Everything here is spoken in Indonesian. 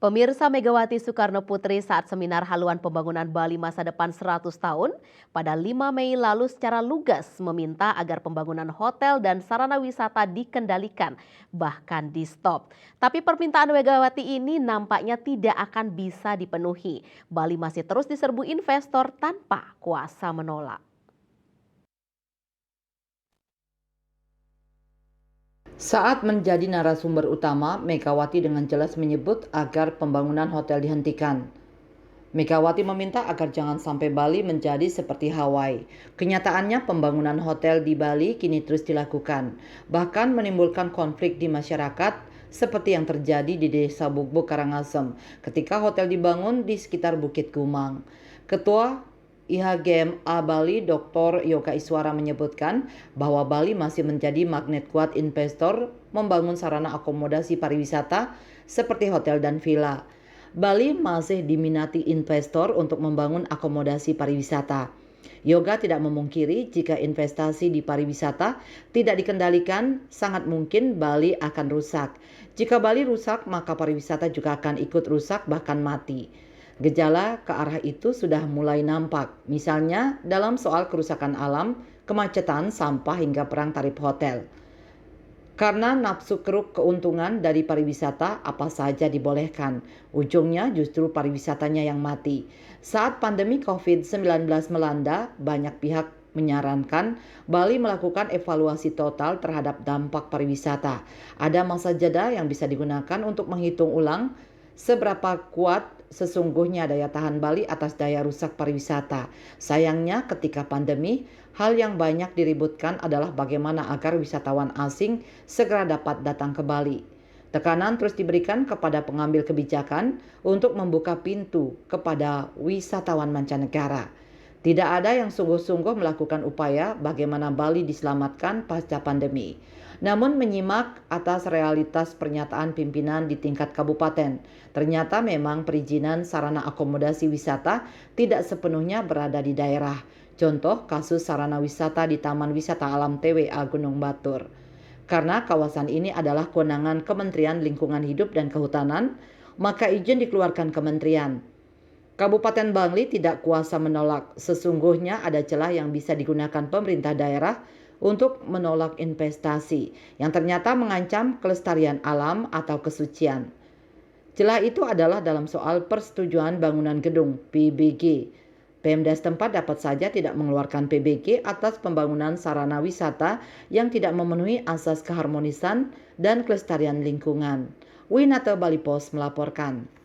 Pemirsa, Megawati Soekarno Putri saat seminar haluan pembangunan Bali masa depan 100 tahun pada 5 Mei lalu secara lugas meminta agar pembangunan hotel dan sarana wisata dikendalikan, bahkan di-stop. Tapi permintaan Megawati ini nampaknya tidak akan bisa dipenuhi. Bali masih terus diserbu investor tanpa kuasa menolak. Saat menjadi narasumber utama, Megawati dengan jelas menyebut agar pembangunan hotel dihentikan. Megawati meminta agar jangan sampai Bali menjadi seperti Hawaii. Kenyataannya pembangunan hotel di Bali kini terus dilakukan, bahkan menimbulkan konflik di masyarakat seperti yang terjadi di Desa Bukbuk Karangasem ketika hotel dibangun di sekitar Bukit Gumang. Ketua IHGMA Bali Dr. Yoga Iswara menyebutkan bahwa Bali masih menjadi magnet kuat investor membangun sarana akomodasi pariwisata seperti hotel dan villa. Bali masih diminati investor untuk membangun akomodasi pariwisata. Yoga tidak memungkiri jika investasi di pariwisata tidak dikendalikan, sangat mungkin Bali akan rusak. Jika Bali rusak, maka pariwisata juga akan ikut rusak bahkan mati. Gejala ke arah itu sudah mulai nampak, misalnya dalam soal kerusakan alam, kemacetan, sampah hingga perang tarif hotel. Karena nafsu keruk keuntungan dari pariwisata, apa saja dibolehkan. Ujungnya justru pariwisatanya yang mati. Saat pandemi COVID-19 melanda, banyak pihak menyarankan Bali melakukan evaluasi total terhadap dampak pariwisata. Ada masa jeda yang bisa digunakan untuk menghitung ulang seberapa kuat sesungguhnya daya tahan Bali atas daya rusak pariwisata. Sayangnya ketika pandemi, hal yang banyak diributkan adalah bagaimana agar wisatawan asing segera dapat datang ke Bali. Tekanan terus diberikan kepada pengambil kebijakan untuk membuka pintu kepada wisatawan mancanegara. Tidak ada yang sungguh-sungguh melakukan upaya bagaimana Bali diselamatkan pasca pandemi. Namun menyimak atas realitas pernyataan pimpinan di tingkat kabupaten, ternyata memang perizinan sarana akomodasi wisata tidak sepenuhnya berada di daerah. Contoh kasus sarana wisata di Taman Wisata Alam TWA Gunung Batur. Karena kawasan ini adalah kewenangan Kementerian Lingkungan Hidup dan Kehutanan, maka izin dikeluarkan kementerian. Kabupaten Bangli tidak kuasa menolak. Sesungguhnya ada celah yang bisa digunakan pemerintah daerah untuk menolak investasi yang ternyata mengancam kelestarian alam atau kesucian. Celah itu adalah dalam soal persetujuan bangunan gedung (PBG). Pemda setempat dapat saja tidak mengeluarkan PBG atas pembangunan sarana wisata yang tidak memenuhi asas keharmonisan dan kelestarian lingkungan. Winata Bali Post melaporkan.